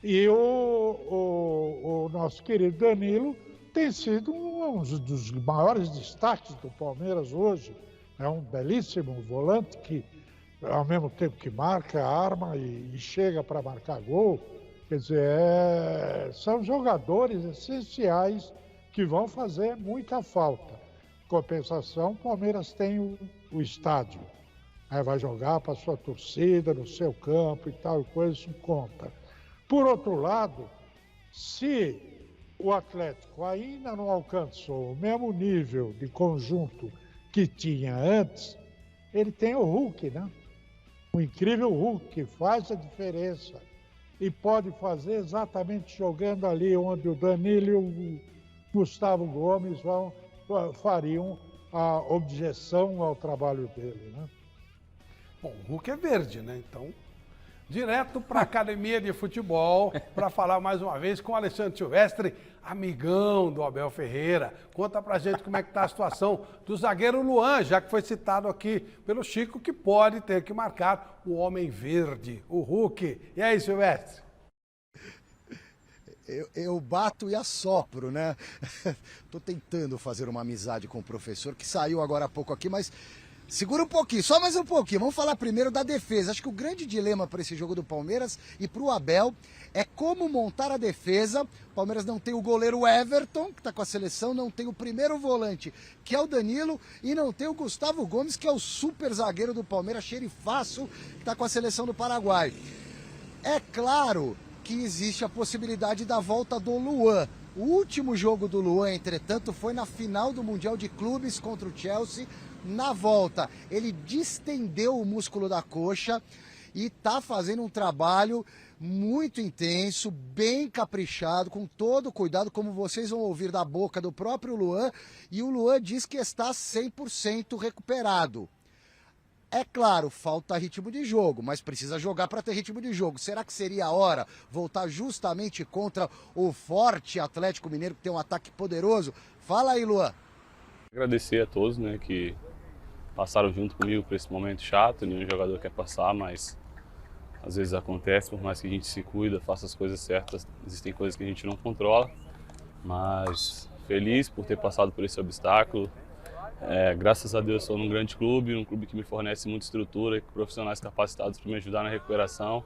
E o nosso querido Danilo tem sido um dos maiores destaques do Palmeiras hoje. É um belíssimo volante que, ao mesmo tempo que marca, arma e chega para marcar gol. Quer dizer, são jogadores essenciais que vão fazer muita falta. Compensação, o Palmeiras tem o estádio. Vai jogar para a sua torcida, no seu campo e tal, coisa, isso conta. Por outro lado, se o Atlético ainda não alcançou o mesmo nível de conjunto que tinha antes, ele tem o Hulk, né? O incrível Hulk, que faz a diferença e pode fazer exatamente jogando ali onde o Danilo e o Gustavo Gomes fariam a objeção ao trabalho dele, né? Bom, o Hulk é verde, né? Então, direto para a academia de futebol para falar mais uma vez com o Alexandre Silvestre, amigão do Abel Ferreira. Conta pra gente como é que tá a situação do zagueiro Luan, já que foi citado aqui pelo Chico, que pode ter que marcar o homem verde, o Hulk. E aí, Silvestre? Eu bato e assopro, né? Tô tentando fazer uma amizade com o professor, que saiu agora há pouco aqui, mas segura um pouquinho, só mais um pouquinho. Vamos falar primeiro da defesa. Acho que o grande dilema para esse jogo do Palmeiras e para o Abel é como montar a defesa. O Palmeiras não tem o goleiro Everton, que está com a seleção, não tem o primeiro volante, que é o Danilo, e não tem o Gustavo Gomes, que é o super zagueiro do Palmeiras, xerifaço, que está com a seleção do Paraguai. É claro que existe a possibilidade da volta do Luan, O último jogo do Luan, entretanto, foi na final do Mundial de Clubes contra o Chelsea. Na volta, ele distendeu o músculo da coxa e está fazendo um trabalho muito intenso, bem caprichado, com todo cuidado, como vocês vão ouvir da boca do próprio Luan. E o Luan diz que está 100% recuperado. É claro, falta ritmo de jogo, mas precisa jogar para ter ritmo de jogo. Será que seria a hora voltar justamente contra o forte Atlético Mineiro, que tem um ataque poderoso? Fala aí, Luan. Agradecer a todos, né, que passaram junto comigo por esse momento chato. Nenhum jogador quer passar, mas às vezes acontece, por mais que a gente se cuida, faça as coisas certas, existem coisas que a gente não controla. Mas feliz por ter passado por esse obstáculo. Graças a Deus sou num grande clube, um clube que me fornece muita estrutura e profissionais capacitados para me ajudar na recuperação.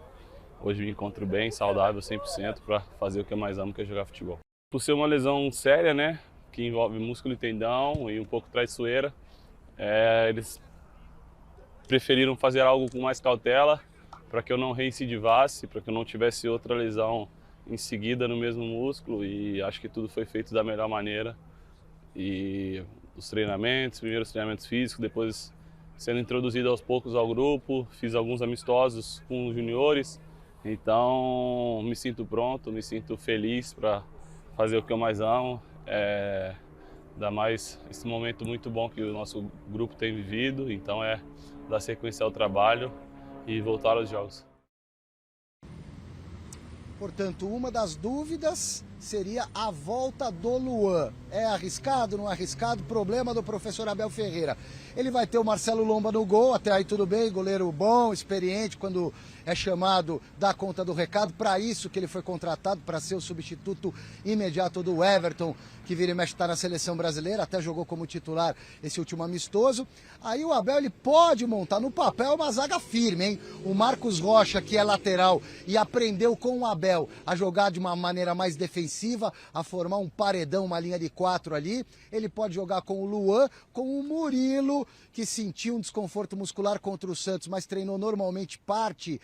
Hoje me encontro bem, saudável 100% para fazer o que eu mais amo, que é jogar futebol. Por ser uma lesão séria, né, que envolve músculo e tendão e um pouco traiçoeira, eles preferiram fazer algo com mais cautela para que eu não reincidivasse, para que eu não tivesse outra lesão em seguida no mesmo músculo, e acho que tudo foi feito da melhor maneira. E os treinamentos, primeiros treinamentos físicos, depois sendo introduzido aos poucos ao grupo, fiz alguns amistosos com os juniores, então me sinto pronto, me sinto feliz para fazer o que eu mais amo, ainda mais esse momento muito bom que o nosso grupo tem vivido, então dar sequência ao trabalho e voltar aos jogos. Portanto, uma das dúvidas seria a volta do Luan. É arriscado, não é arriscado? Problema do professor Abel Ferreira. Ele vai ter o Marcelo Lomba no gol, até aí tudo bem, goleiro bom, experiente, quando é chamado, dá conta do recado. Para isso que ele foi contratado, para ser o substituto imediato do Everton, que vira e mexe está na seleção brasileira, até jogou como titular esse último amistoso. Aí o Abel ele pode montar no papel uma zaga firme, hein? O Marcos Rocha, que é lateral e aprendeu com o Abel a jogar de uma maneira mais defensiva, a formar um paredão, uma linha de 4 ali. Ele pode jogar com o Luan, com o Murilo, que sentiu um desconforto muscular contra o Santos, mas treinou normalmente parte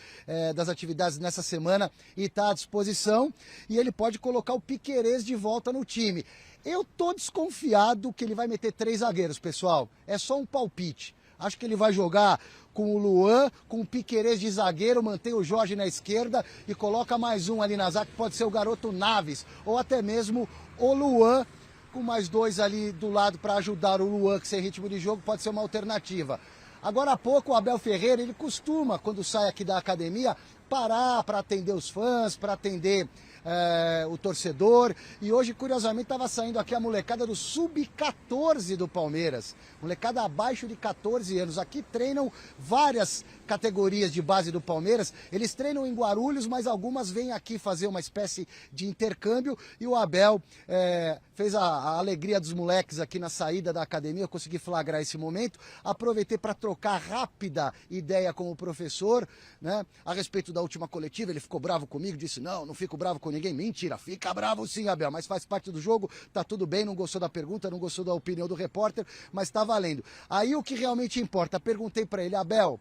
das atividades nessa semana e está à disposição. E ele pode colocar o Piquerez de volta no time. Eu tô desconfiado que ele vai meter 3 zagueiros, pessoal. É só um palpite. Acho que ele vai jogar com o Luan, com o Piquerez de zagueiro, mantém o Jorge na esquerda e coloca mais um ali na zaga, que pode ser o garoto Naves, ou até mesmo o Luan, com mais 2 ali do lado para ajudar o Luan, que sem ritmo de jogo pode ser uma alternativa. Agora há pouco o Abel Ferreira, ele costuma, quando sai aqui da academia, parar para atender os fãs, para atender o torcedor. E hoje, curiosamente, estava saindo aqui a molecada do Sub-14 do Palmeiras. Molecada abaixo de 14 anos. Aqui treinam várias categorias de base do Palmeiras. Eles treinam em Guarulhos, mas algumas vêm aqui fazer uma espécie de intercâmbio. E o Abel fez a alegria dos moleques aqui na saída da academia. Eu consegui flagrar esse momento. Aproveitei para trocar rápida ideia com o professor, né, a respeito da última coletiva. Ele ficou bravo comigo, disse: não fico bravo com ninguém. Mentira, fica bravo sim, Abel, mas faz parte do jogo, tá tudo bem, não gostou da pergunta, não gostou da opinião do repórter, mas tá valendo. Aí o que realmente importa, perguntei para ele: Abel,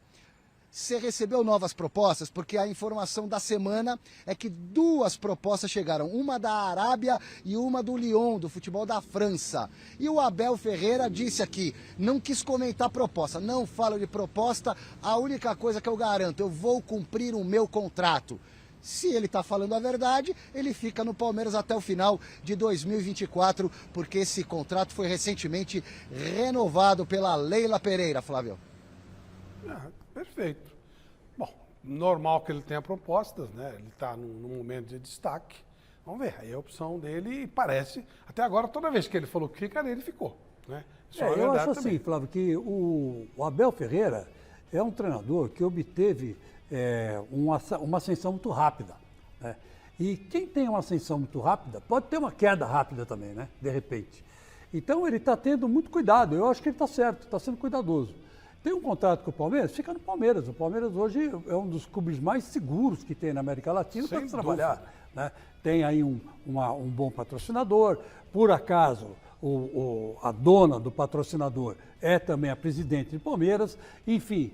você recebeu novas propostas? Porque a informação da semana é que 2 propostas chegaram, uma da Arábia e uma do Lyon, do futebol da França. E o Abel Ferreira disse aqui, não quis comentar a proposta, não falo de proposta, a única coisa que eu garanto, eu vou cumprir o meu contrato. Se ele está falando a verdade, ele fica no Palmeiras até o final de 2024, porque esse contrato foi recentemente renovado pela Leila Pereira, Flávio. Perfeito. Bom, normal que ele tenha propostas, né? Ele está num momento de destaque. Vamos ver, aí a opção dele parece, até agora, toda vez que ele falou que fica, ele ficou, né? Eu acho assim, Flávio, que o Abel Ferreira é um treinador que obteve uma ascensão muito rápida, né? E quem tem uma ascensão muito rápida pode ter uma queda rápida também, né? De repente. Então ele está tendo muito cuidado. Eu acho que ele está certo, está sendo cuidadoso. Tem um contrato com o Palmeiras, fica no Palmeiras. O Palmeiras hoje é um dos clubes mais seguros que tem na América Latina para trabalhar, né? Tem aí um bom patrocinador. Por acaso, a dona do patrocinador é também a presidente de Palmeiras. Enfim,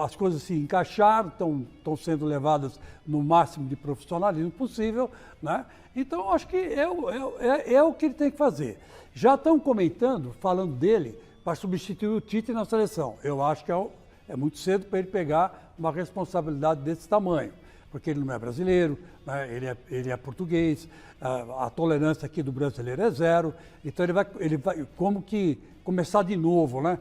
as coisas se encaixaram, estão sendo levadas no máximo de profissionalismo possível, né? Então, acho que é o que ele tem que fazer. Já estão comentando, falando dele, para substituir o Tite na seleção. Eu acho que é muito cedo para ele pegar uma responsabilidade desse tamanho, porque ele não é brasileiro, né? Ele é português, a tolerância aqui do brasileiro é zero, então ele vai como que começar de novo, né?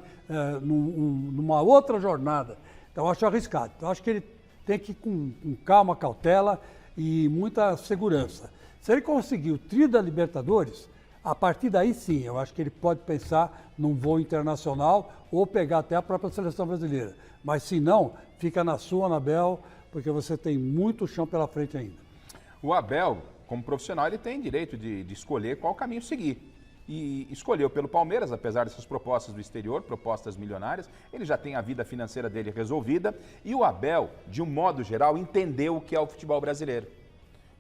Numa outra jornada. Então, eu acho arriscado. Então, eu acho que ele tem que ir com calma, cautela e muita segurança. Se ele conseguir o tri da Libertadores, a partir daí sim, eu acho que ele pode pensar num voo internacional ou pegar até a própria seleção brasileira. Mas se não, fica na sua, Anabel, porque você tem muito chão pela frente ainda. O Abel, como profissional, ele tem direito de escolher qual caminho seguir. E escolheu pelo Palmeiras, apesar dessas propostas do exterior, propostas milionárias. Ele já tem a vida financeira dele resolvida. E o Abel, de um modo geral, entendeu o que é o futebol brasileiro.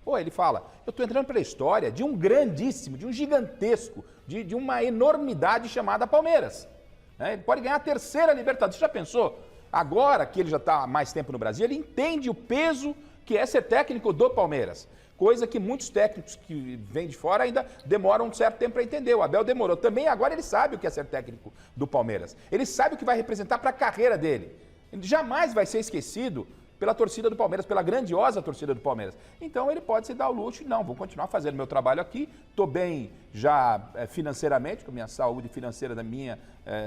Pô, ele fala, eu estou entrando pela história de um grandíssimo, de um gigantesco, de uma enormidade chamada Palmeiras. Ele pode ganhar a 3ª Libertadores. Você já pensou? Agora que ele já está há mais tempo no Brasil, ele entende o peso que é ser técnico do Palmeiras. Coisa que muitos técnicos que vêm de fora ainda demoram um certo tempo para entender. O Abel demorou. Também agora ele sabe o que é ser técnico do Palmeiras. Ele sabe o que vai representar para a carreira dele. Ele jamais vai ser esquecido pela torcida do Palmeiras, pela grandiosa torcida do Palmeiras. Então ele pode se dar o luxo, não, vou continuar fazendo meu trabalho aqui, estou bem já financeiramente, com a minha saúde financeira da minha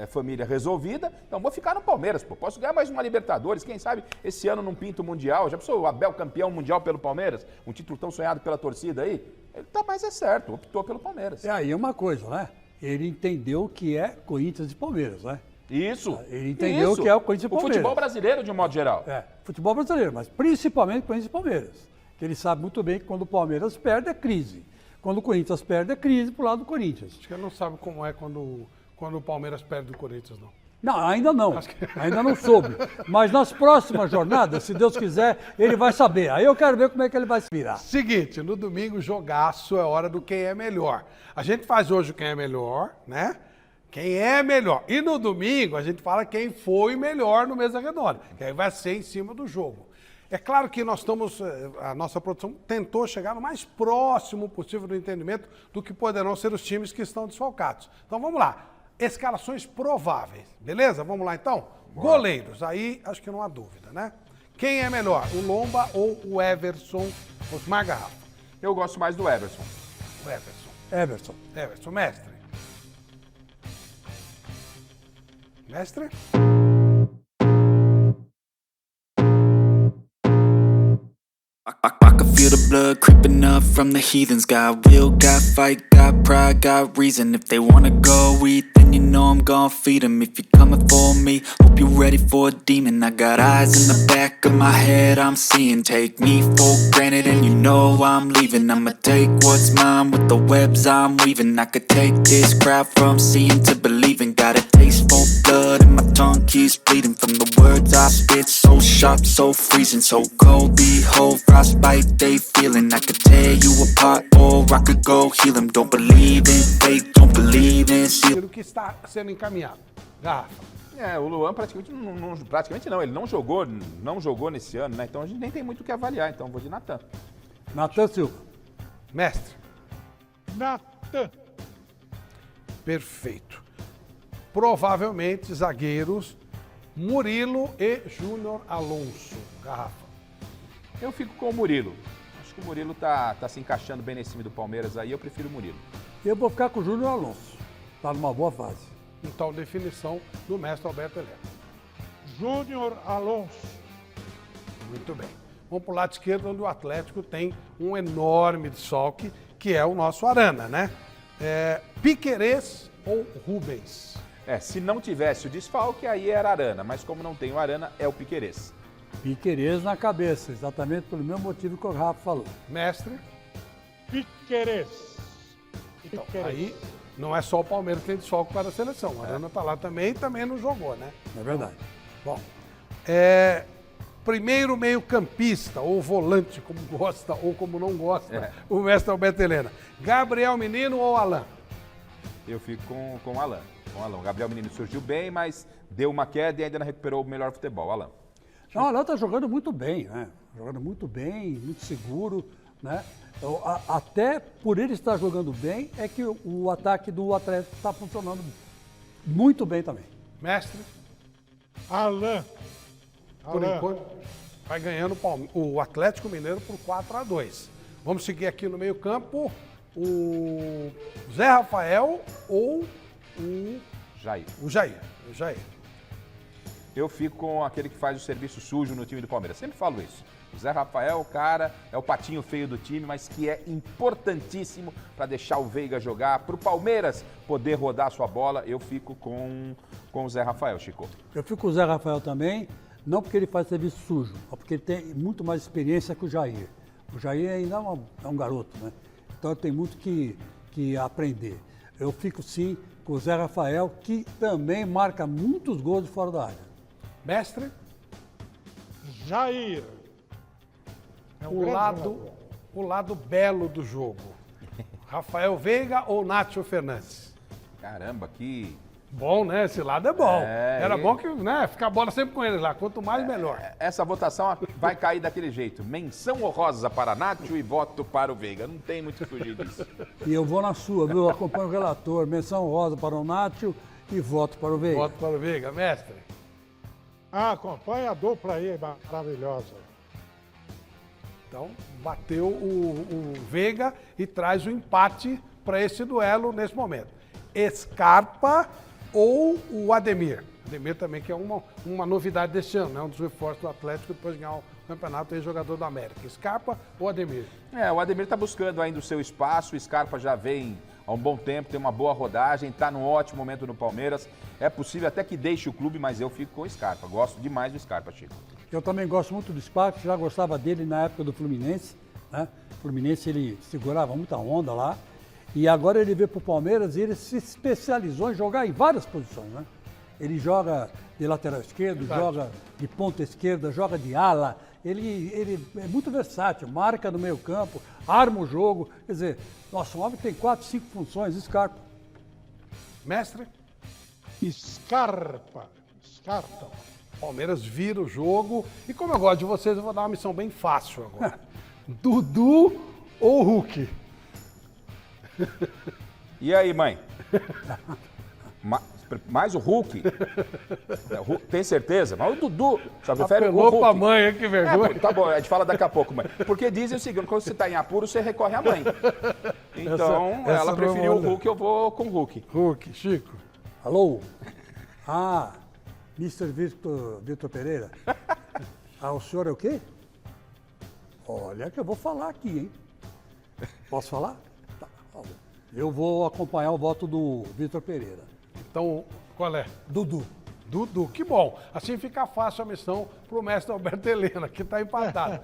família resolvida, então vou ficar no Palmeiras, pô. Posso ganhar mais uma Libertadores, quem sabe esse ano não pinto mundial, já pensou o Abel campeão mundial pelo Palmeiras, um título tão sonhado pela torcida aí? Ele tá mais certo, optou pelo Palmeiras. E aí uma coisa, né? Ele entendeu o que é Corinthians e Palmeiras, né? Isso. Ele entendeu o que é o Corinthians e Palmeiras. O futebol brasileiro, de um modo geral. Futebol brasileiro, mas principalmente Corinthians e Palmeiras. Que ele sabe muito bem que quando o Palmeiras perde é crise. Quando o Corinthians perde é crise pro lado do Corinthians. Acho que ele não sabe como é quando o Palmeiras perde do Corinthians, não. Não, ainda não. Ainda não soube. Mas nas próximas jornadas, se Deus quiser, ele vai saber. Aí eu quero ver como é que ele vai se virar. Seguinte, no domingo, jogaço, é hora do quem é melhor. A gente faz hoje o quem é melhor, né? Quem é melhor. E no domingo a gente fala quem foi melhor no Mesa Redonda, que aí vai ser em cima do jogo. É claro que a nossa produção tentou chegar no mais próximo possível do entendimento do que poderão ser os times que estão desfalcados. Então vamos lá, escalações prováveis, beleza? Vamos lá então? Bora. Goleiros, aí acho que não há dúvida, né? Quem é melhor, o Lomba ou o Everson Osmar Garrafa? Eu gosto mais do Everson. O Everson. Everson, mestre. Mestre? I can feel the blood creeping up from the heathens. Got will, got fight, got pride, got reason. If they wanna go eat, then you know I'm gon' feed them. If you're coming for me, hope you're ready for a demon. I got eyes in the back of my head, I'm seeing. Take me for granted and you know I'm leaving. I'ma take what's mine with the webs I'm weaving. I could take this crowd from seeing to believing. Got a taste for blood and my tongue keeps bleeding. From the words I spit, so sharp, so freezing. So cold, behold, frostbite they feeling. I could tear you apart or I could go heal them. Don't believe in fate, don't believe in seal. O que está sendo encaminhado. Garrafa. O Luan praticamente não, ele não jogou nesse ano, né? Então a gente nem tem muito o que avaliar, então vou de Natan. Natan Silva. Mestre. Natan. Perfeito. Provavelmente zagueiros Murilo e Júnior Alonso. Garrafa. Eu fico com o Murilo. Acho que o Murilo tá se encaixando bem nesse time do Palmeiras aí, eu prefiro o Murilo. Eu vou ficar com o Júnior Alonso. Tá numa boa fase. Então, definição do mestre Alberto Heleno. Júnior Alonso. Muito bem. Vamos para o lado esquerdo, onde o Atlético tem um enorme desfalque, que é o nosso Arana, né? Piquerez ou Rubens? Se não tivesse o desfalque, aí era Arana. Mas como não tem o Arana, é o Piquerez. Piquerez na cabeça, exatamente pelo mesmo motivo que o Rafa falou. Mestre? Piquerez. Então, aí não é só o Palmeiras que tem desfalque para a seleção. O Arana está lá também não jogou, né? É verdade. Bom, primeiro meio-campista, ou volante, como gosta ou como não gosta, o mestre Alberto Helena. Gabriel Menino ou Alain? Eu fico com o Alan. O Gabriel Menino surgiu bem, mas deu uma queda e ainda não recuperou o melhor futebol. Alan. Não, o Alan está jogando muito bem, né? Jogando muito bem, muito seguro, né? Até por ele estar jogando bem, é que o ataque do Atlético está funcionando muito bem também. Mestre? Alan. Por enquanto, vai ganhando o Atlético Mineiro por 4-2. Vamos seguir aqui no meio-campo. O Zé Rafael ou o Jair. O Jair. Eu fico com aquele que faz o serviço sujo no time do Palmeiras. Sempre falo isso. O Zé Rafael, o cara, é o patinho feio do time, mas que é importantíssimo para deixar o Veiga jogar, para o Palmeiras poder rodar a sua bola. Eu fico com o Zé Rafael, Chico. Eu fico com o Zé Rafael também, não porque ele faz serviço sujo, mas porque ele tem muito mais experiência que o Jair. O Jair ainda é um garoto, né? Então tem muito que aprender. Eu fico sim com o Zé Rafael, que também marca muitos gols de fora da área. Mestre? Jair. O lado belo do jogo. Rafael Veiga ou Nátio Fernandes? Caramba, que... Bom, né? Esse lado é bom. Era e... bom que, né, ficar a bola sempre com eles lá. Quanto mais, melhor. Essa votação vai cair daquele jeito. Menção honrosa para Nátio e voto para o Veiga. Não tem muito que fugir disso. E eu vou na sua, viu? Eu acompanho o relator. Menção honrosa para o Nátio e voto para o Veiga. Voto para o Veiga. Mestre? Acompanha a dupla aí, maravilhosa. Então, bateu o Veiga e traz o empate para esse duelo nesse momento. Scarpa ou o Ademir? Ademir também, que é uma novidade desse ano, né? Um dos reforços do Atlético depois de ganhar o campeonato e jogador do América. Scarpa ou Ademir? O Ademir está buscando ainda o seu espaço, o Scarpa já vem há um bom tempo, tem uma boa rodagem, está num ótimo momento no Palmeiras. É possível até que deixe o clube, mas eu fico com o Scarpa. Gosto demais do Scarpa, Chico. Eu também gosto muito do Scarpa, já gostava dele na época do Fluminense, né? O Fluminense ele segurava muita onda lá. E agora ele veio para o Palmeiras e ele se especializou em jogar em várias posições, né? Ele joga de lateral esquerdo, joga de ponta esquerda, joga de ala. Ele é muito versátil, marca no meio campo, arma o jogo. Quer dizer, nossa, um homem tem 4, 5 funções, Scarpa. Mestre? Scarpa. Palmeiras vira o jogo. E como eu gosto de vocês, eu vou dar uma missão bem fácil agora. Dudu ou Hulk? E aí, mãe? Mais o Hulk? Tem certeza? Mas o Dudu só prefere o Hulk. Pra mãe, que vergonha. Tá bom, a gente fala daqui a pouco, mãe. Porque dizem o seguinte, quando você tá em apuro, você recorre à mãe. Então, ela preferiu o Hulk, eu vou com o Hulk. Hulk, Chico. Alô? Mr. Vitor Pereira. O senhor é o quê? Olha que eu vou falar aqui, hein? Posso falar? Tá. Eu vou acompanhar o voto do Vitor Pereira. Então, qual é? Dudu. Dudu, que bom. Assim fica fácil a missão pro mestre Alberto Helena, que tá empatado.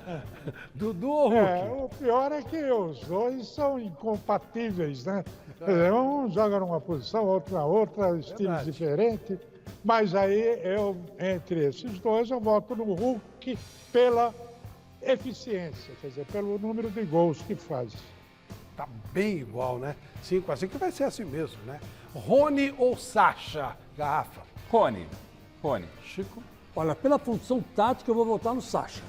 Dudu ou Hulk? O pior é que os dois são incompatíveis, né? Um joga numa posição, outro na outra, estilos diferentes. Mas aí, entre esses dois, eu voto no Hulk pela eficiência, quer dizer, pelo número de gols que faz. Tá bem igual, né? 5-5 que vai ser assim mesmo, né? Rony ou Sacha? Garrafa. Rony. Chico? Olha, pela função tática eu vou votar no Sacha.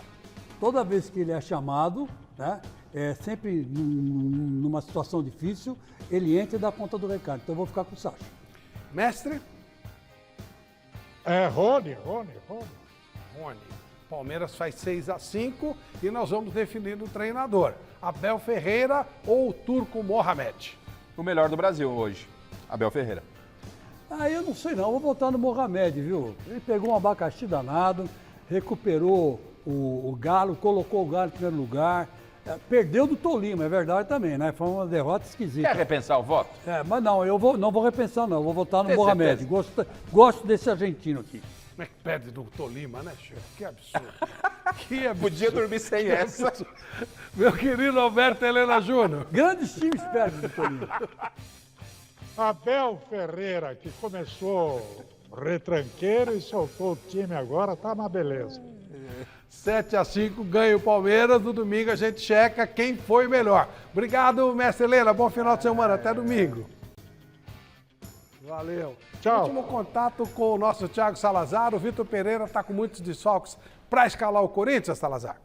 Toda vez que ele é chamado, né? Sempre numa situação difícil, ele entra e dá conta do recado. Então eu vou ficar com o Sacha. Mestre? Rony. Palmeiras faz 6-5 e nós vamos definir o treinador. Abel Ferreira ou o Turco Mohamed? O melhor do Brasil hoje, Abel Ferreira. Eu não sei não, vou votar no Mohamed, viu? Ele pegou um abacaxi danado, recuperou o Galo, colocou o Galo em primeiro lugar, perdeu do Tolima, é verdade também, né? Foi uma derrota esquisita. Quer repensar o voto? Mas não, não vou repensar não, vou votar no Mohamed. Gosto desse argentino aqui. Como é que perde do Tolima, né, Chico? Que absurdo. Que absurdo. Podia dormir sem essa. Meu querido Alberto Helena Júnior. Grandes times perdem do Tolima. Abel Ferreira, que começou retranqueiro e soltou o time agora, tá uma beleza. 7-5, ganha o Palmeiras. No domingo a gente checa quem foi melhor. Obrigado, mestre Helena. Bom final de semana. Até domingo. Valeu. Tchau. Último contato com o nosso Thiago Salazar. O Vitor Pereira está com muitos desfalques para escalar o Corinthians, Salazar.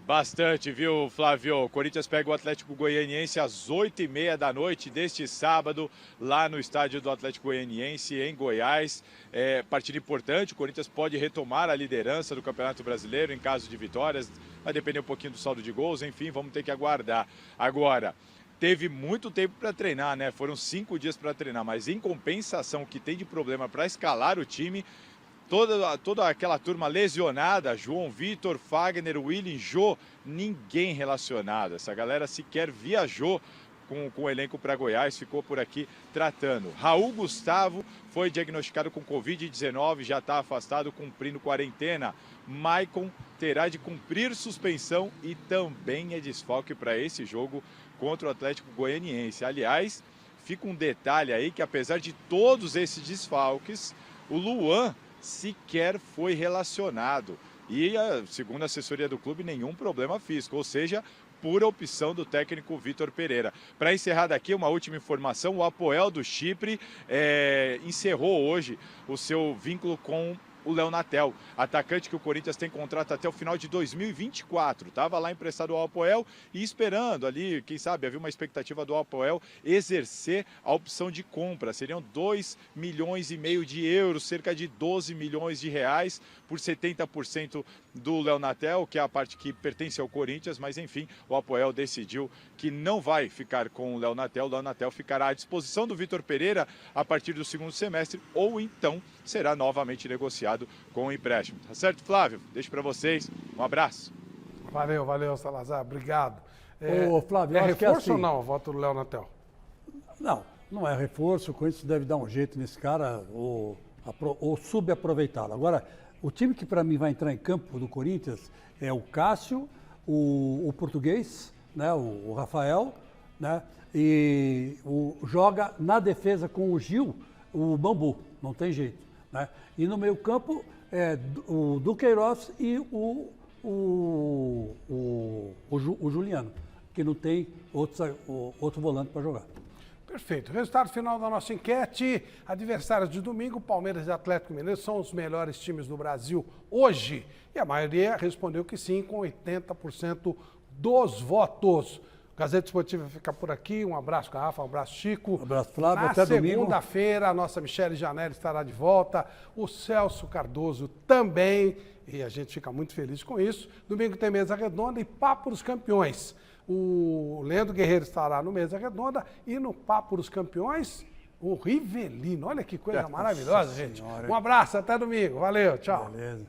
Bastante, viu, Flávio? O Corinthians pega o Atlético Goianiense às 8h30 da noite deste sábado, lá no estádio do Atlético Goianiense, em Goiás. Partida importante, o Corinthians pode retomar a liderança do Campeonato Brasileiro em caso de vitórias. Vai depender um pouquinho do saldo de gols, enfim, vamos ter que aguardar. Agora, teve muito tempo para treinar, né? Foram 5 dias para treinar, mas em compensação, o que tem de problema para escalar o time... Toda aquela turma lesionada, João Vitor, Fagner, Willian, Jô, ninguém relacionado. Essa galera sequer viajou com o elenco para Goiás, ficou por aqui tratando. Raul Gustavo foi diagnosticado com Covid-19, já está afastado, cumprindo quarentena. Maicon terá de cumprir suspensão e também é desfalque para esse jogo contra o Atlético Goianiense. Aliás, fica um detalhe aí que apesar de todos esses desfalques, o Luan sequer foi relacionado e, segundo a assessoria do clube, nenhum problema físico, ou seja, pura opção do técnico Vitor Pereira. Para encerrar daqui, uma última informação, o Apoel do Chipre encerrou hoje o seu vínculo com o Léo Natel, atacante que o Corinthians tem contrato até o final de 2024. Estava lá emprestado ao Apoel e esperando ali, quem sabe, havia uma expectativa do Apoel exercer a opção de compra. Seriam 2,5 milhões de euros, cerca de 12 milhões de reais, por 70% do Léo Natel, que é a parte que pertence ao Corinthians, mas enfim, o Apoel decidiu que não vai ficar com o Léo Natel ficará à disposição do Vitor Pereira a partir do segundo semestre, ou então será novamente negociado com o empréstimo. Tá certo, Flávio? Deixo para vocês. Um abraço. Valeu, Salazar. Obrigado. Ô, Flávio, eu acho reforço que é assim. ou não a volta do Léo Natel? Não é reforço. O Corinthians deve dar um jeito nesse cara ou subaproveitá-lo. Agora, o time que para mim vai entrar em campo do Corinthians é o Cássio, o português, né, o Rafael, né, e joga na defesa com o Gil, o Bambu, não tem jeito. Né? E no meio campo é o Duqueiroz e o Juliano, que não tem outro volante para jogar. Perfeito. Resultado final da nossa enquete. Adversários de domingo, Palmeiras e Atlético Mineiro são os melhores times do Brasil hoje. E a maioria respondeu que sim, com 80% dos votos. Gazeta Esportiva fica por aqui. Um abraço, Rafa, um abraço, Chico. Um abraço, Flávio. Até domingo. Na segunda-feira, a nossa Michele Janelli estará de volta. O Celso Cardoso também. E a gente fica muito feliz com isso. Domingo tem Mesa Redonda e Papo dos Campeões. O Leandro Guerreiro estará no Mesa Redonda e no Papo dos Campeões, o Rivelino. Olha que coisa maravilhosa, gente. Um abraço, até domingo. Valeu, tchau. Beleza.